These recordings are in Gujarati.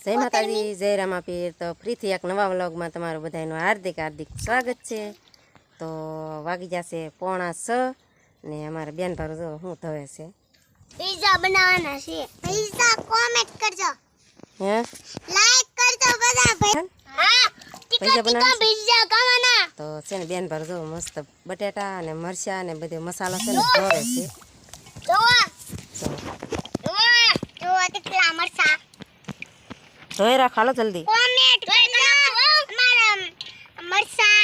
જય માતાજી, જય રામાપીર। તો ફરીથી એક નવા વ્લોગમાં તમારું બધાનું હાર્દિક હાર્દિક સ્વાગત છે। તો વાગી જશે 5:45 ને અમારા બેન પર જો શું થવે છે, પિઝા બનાવવાના છે। પિઝા કોમેન્ટ કરજો, હે લાઈક કરજો બધા ભાઈ। હા, પૈસા બનાવવાના પિઝા ખાવાના તો છે ને બેન પર જો મસ્ત બટેટા અને મરચાં અને બધો મસાલો છે ને ધોવે છે। જોવા જોવા કેટલા મરચા ધોઈ રાખ, હાલો જલ્દી કોમેન્ટ કરજો। અમારા મરચા,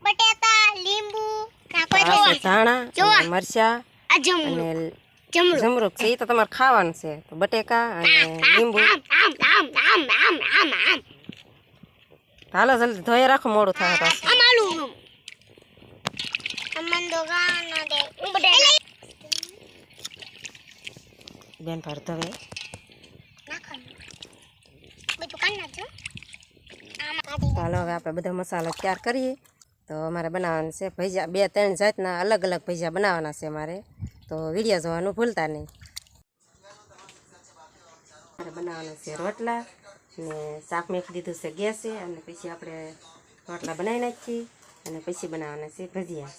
બટેટા, લીંબુ નાખો આ છે ધાણા અને મરચાં આ અને જમરૂ જમરૂખ છે, એ તો તમારે ખાવાનું છે। તો બટેકા અને લીંબુ હાલો જલ્દી ધોઈ રાખો, મોડું થાય પાછું। અમારું અમન દો ગાના દે બટેટા બેન પર ધોવે હાલો હવે આપણે બધો મસાલો તૈયાર કરીએ। તો અમારે બનાવવાનું છે ભજીયા, 2-3 જાતના અલગ અલગ ભજીયા બનાવવાના છે અમારે, તો વિડીયો જોવાનું ભૂલતા નહીં। મારે બનાવવાના છે રોટલા ને શાક મેકી દીધું છે ગેસે, અને પછી આપણે રોટલા બનાવી નાખીએ અને પછી બનાવવાના છે ભજીયા।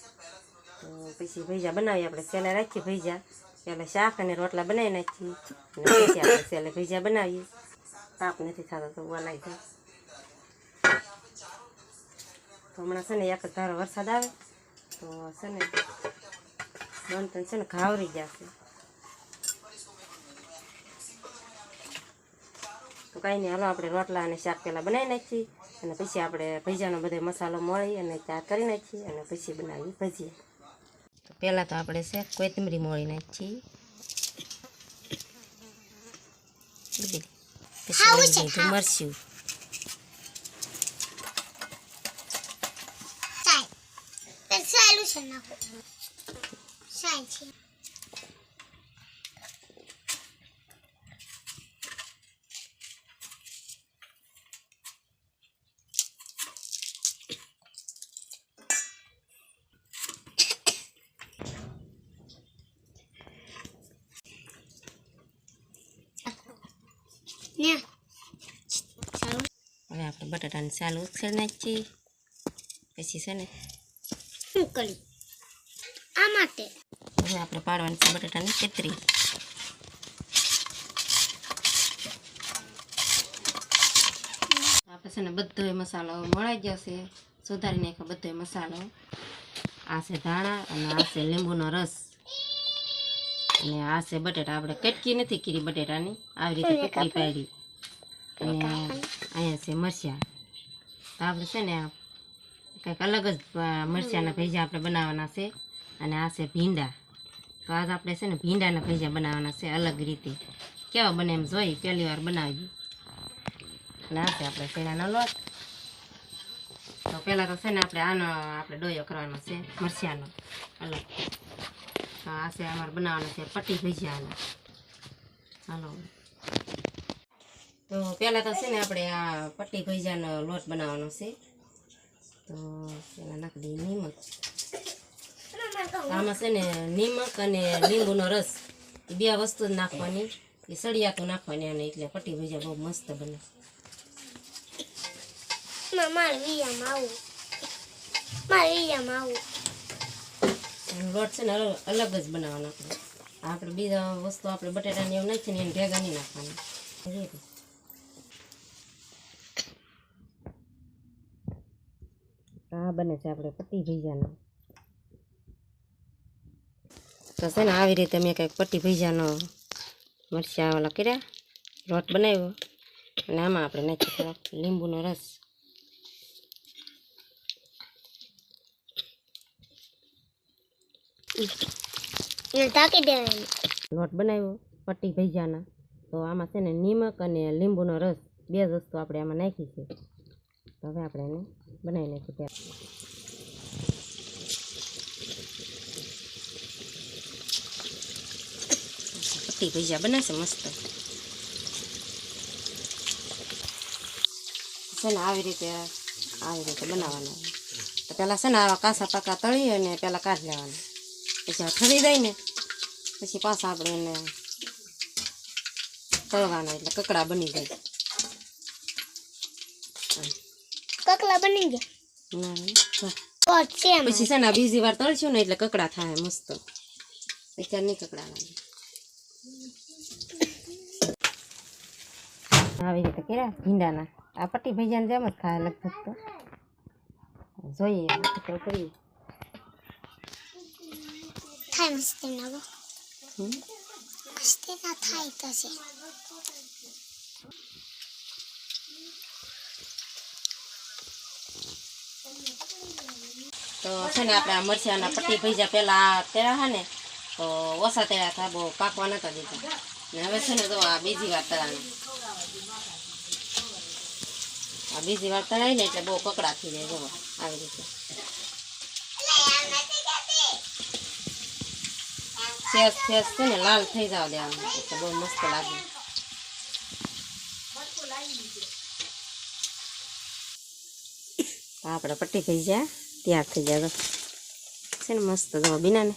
તો પછી ભજીયા બનાવીએ, આપણે સેલે રાખીએ ભજીયા, પહેલાં શાક અને રોટલા બનાવી નાખીએ અને પછી આપણે સેલે ભજીયા બનાવીએ। તાપ નથી થતો તો બનાવી જાય। તો હમણાં છે ને એક ધારો વરસાદ આવે તો છે ને બનતું છે ને ઘાવરી જશે, તો કાંઈ નહીં, હાલો આપણે રોટલા અને શાક પહેલાં બનાવી નાખીએ અને પછી આપણે ભજીયાનો બધો મસાલો મળી અને તૈયાર કરી નાખીએ અને પછી બનાવીએ ભજીયા। તો પહેલાં તો આપણે છે કોથમરી મોળી નાખીએ, પછી મરચું, સોલ્યુશન નાખો સાઈ છે ને હવે આપણે બટાટાની સાલ ઉછેરી નાખીએ, પછી છે ને કરી આ માટે હવે આપણે પાડવાની છે બટાટાની કતરી। આપણે છે ને બધો મસાલો મળાઈ ગયો છે, સુધારી નાખ્યો બધો મસાલો। આ છે ધાણા અને આ છે લીંબુનો રસ અને આ છે બટેટા, આપણે કટકી નથી કરી બટેટાની, આવી રીતે કટકી પાડી, અને અહીંયા છે મરચાં। તો આપણે છે ને કંઈક અલગ જ મરચાંના ભજીયા આપણે બનાવવાના છે। અને આ છે ભીંડા, તો આજ આપણે છે ને ભીંડાના ભજીયા બનાવવાના છે અલગ રીતે, કેવા બને એમ જોઈ પહેલી વાર બનાવીએ। અને આ છે આપણે શેણાનો લોટ। તો પહેલાં તો છે ને આપણે ડોયો કરવાનો છે મરચાંનો અલગ। તો આ છે અમારે બનાવવાનો છે પટ્ટી ભજીયાનો। હાલો, તો પહેલાં તો છે ને આપણે આ પટ્ટી ભજીયાનો લોટ બનાવવાનો છે। તો પહેલાં નાખી દઈએ નિમક, આમાં છે ને નિમક અને લીંબુનો રસ એ 2 વસ્તુ જ નાખવાની, એ સળિયાતું નાખવાની અને એટલે પટ્ટી ભજીયા બહુ મસ્ત બને। મારે વિયામાં આવું લોટ છે ને અલગ જ બનાવવાનો આપણે બીજા વસ્તુ આપણે બટેટાની એવું નાખીને એને ભેગા નહીં નાખવાની। આ બને છે આપણે પટ્ટી ભજીયાનો। તો છે ને આવી રીતે મેં કંઈક પટ્ટી ભજીયાનો મરચાં ઓલા કર્યા, લોટ બનાવ્યો અને આમાં આપણે નાખીએ થોડોક લીંબુનો રસ। લોટ બનાવ્યો પટ્ટી ભજીયાના, તો આમાં છે ને નિમક અને લીંબુનો રસ 2 જ વસ્તુ આપણે આમાં નાખી છે। તો હવે આપણે એને બનાવી નાખીએ ત્યાં પટ્ટી ભજીયા બનાવશે મસ્ત છે ને આવી રીતે બનાવવાના। તો પહેલાં છે ને આવા કાસા પાકા તળી અને પહેલાં કાઢી લેવાના, પછી ઠરી જાય ને પછી પાછા આપણે એને તળવાનો એટલે કકડા બની જાય. કકલા બની ગયા. ના, ના. કોટ છે એમાં. પછી છે ને આ બીજી વાર તળશું ને એટલે કકડા થાય મસ્ત. અત્યારે નહીં કકડા લાગે. આવી રીતે કર્યા ભીંડાના. આ પટ્ટી ભજીયાને જેમ જ ખાય લગભગ તો. જોઈએ તો કરીએ. થાય મસ્તી ના ગો. હમ. મસ્તી ના થાય તો છે. તો છે ને આપણે આ મરચાંના પટ્ટી ભજીયા પહેલાં તળ્યા હા ને તો ઓછા તળ્યા હતા, બહુ પાકવા નતા દીધા. ને હવે છે ને તો આ બીજી વાર તળાના. આ બીજી વાર તળાય ને એટલે બહુ કકડા થઈ જાય. જુઓ આવી રીતે સેસ છે ને લાલ થઈ જવા દેવાનું એટલે બહુ મસ્ત લાગે. આપણે પટ્ટી ભજીયા તૈયાર થઈ જાય છે ને મસ્ત. જો બીના ને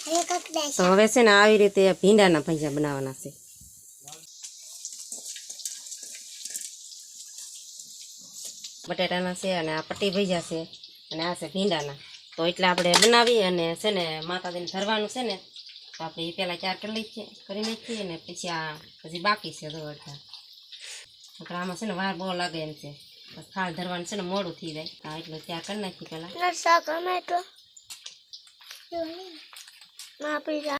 હવે કકડા તો હવે છે ને આવી રીતે ભીંડાના ભજીયા બનાવવાના છે. બટેટાના છે અને આ પટ્ટી ભજીયા છે અને આ છે ભીંડાના. તો એટલે આપણે બનાવી અને છે ને માતાજીને ધરવાનું છે ને તો આપણે એ પહેલાં ચાર કરી નાખીએ ને પછી આ હજી બાકી છે. તો અડધા આમાં છે ને વાર બહુ લાગે એમ છે. થાળ ધરવાનું છે ને મોડું થઈ જાય. હા એટલે ત્યાં કરી નાખી પહેલાં. નરસા ટમેટો માં પીઝા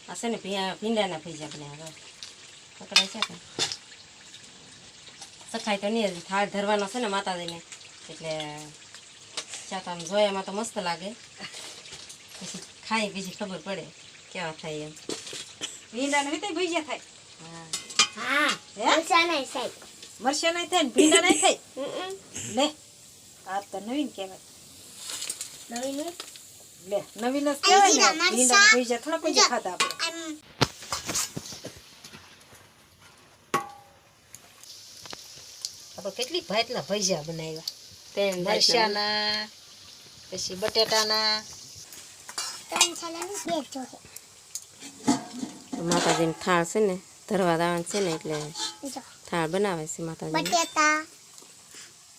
આ છે ને ભીંડાના ભજીયા બનાવ્યા. પકડાય છે કે સખાય તો નહીં, હજી થાળ ધરવાનો છે ને માતાજીને એટલે શાક આમ જોયામાં તો મસ્ત લાગે. પછી ખાઈ પછી ખબર પડે કેવા થાય એમ. ભીંડા ને ભજીયા થાય. હા હા મરચા નહીં સાહેબ. મરચા નહીં થાય ને ભીંડા નહીં થાય. લે આ તો નવીન કહેવાય. નવીન લે નવીન જ કહેવાય ને. મરચાં. ભીંડા ભજીયા થોડા કોઈ ખાધા આપણે. આપણે કેટલી ભાતના ભજીયા બનાવ્યા. મરચાના પછી બટેટાના. ત્રણ છાલાની બે જોડે માતાજીને થાળ છે ને ધરવા દાવાનું છે ને એટલે જો થાળ બનાવે છે માતાજી. બટેટા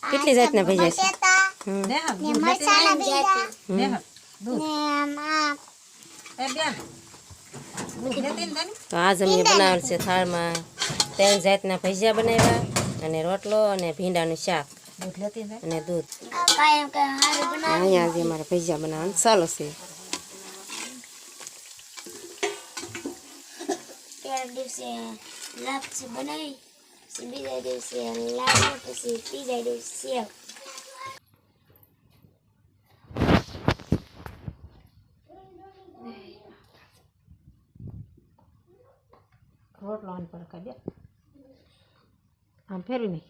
કેટલી જાતના ભજીયા છે? બટેટા હમ. ને હા, ને દૂધ લેતી મરચાના આવીને. ભીંડા ને હા, દૂધ. ને આમાં એ બેન દૂધ લેતી ને તને. તો આજ અમે બનાવેલ છે થાળમાં 3 જાતના ભજીયા બનાવ્યા અને રોટલો અને ભીંડાનું શાક દૂધ લેતી ને. અને દૂધ. કાયમ હારું બનાવી અહીંયા જે અમારે ભજીયા બનાવવાનું ચાલુ છે. પહેલા દિવસે લાપસી બનાવી પછી બીજા દિવસે લાડુ પછી ત્રીજા દિવસે સેવ. રોટલો આન પર કાઢ્યા. આમ ફેરવી નહીં.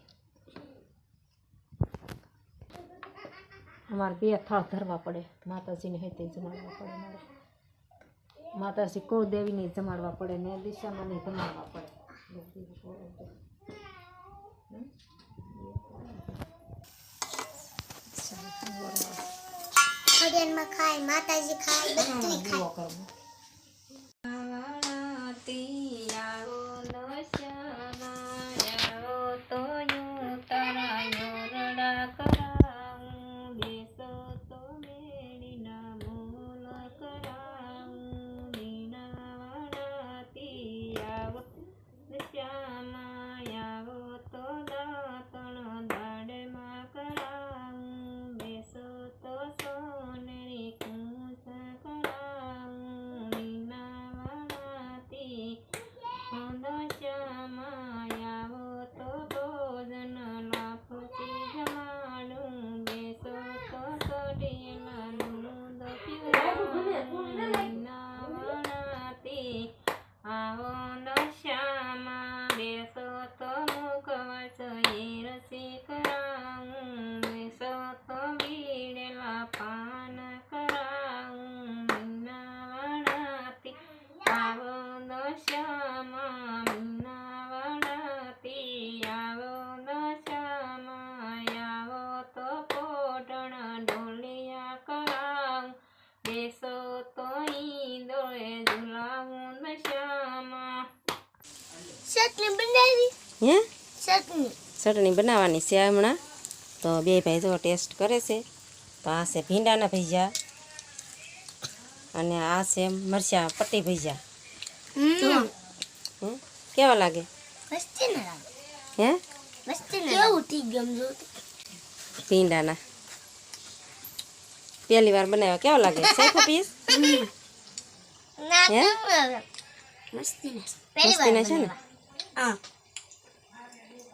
અમારે બે થાળ ધરવા પડે. માતાજીને હેતે જમાડવા પડે મારે. માતાજી કુળદેવીને જમાડવા પડે ને દિશામાં નહીં જમાડવા પડે. ખોડિયારમાં ખાય માતાજી ખાય બધું ખાય. કરવું. બેસો તો ઈંદોળે ચટણી બનાવી હે ચટણી ચટણી બનાવવાની છે હમણાં તો બે ભાઈ જો ટેસ્ટ કરે છે તો આ છે ભીંડાના ભજીયા અને આ છે મરચાં પટ્ટી ભજીયા હે કેવા લાગે મસ્તી ના લાગે હે મસ્તી ના કેવું ઠીક ગમજો ભીંડાના પહેલી વાર બનાવ્યા કેવા લાગે શેખો પીસ ના હે? મસ્તી ના મસ્તીના છે ને હા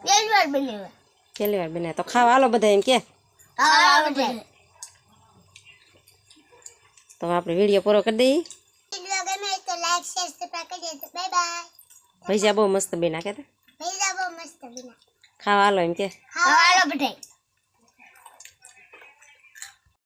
પહેલી વાર બનાવ્યા પહેલી વાર બનાવ્યા તો ખાવા હાલો બધા એમ કે આવડે તો આપણે વિડીયો પૂરો કરી દઈએ વિડિયો ગમે તો લાઈક શેર સબસ્ક્રાઇબ કરી દેજો બાય બાય ભજીયા બહુ મસ્ત બનાવ્યા કે ભૈયા બહુ મસ્ત બના ખાવા હાલો એમ કે હાલો બધાય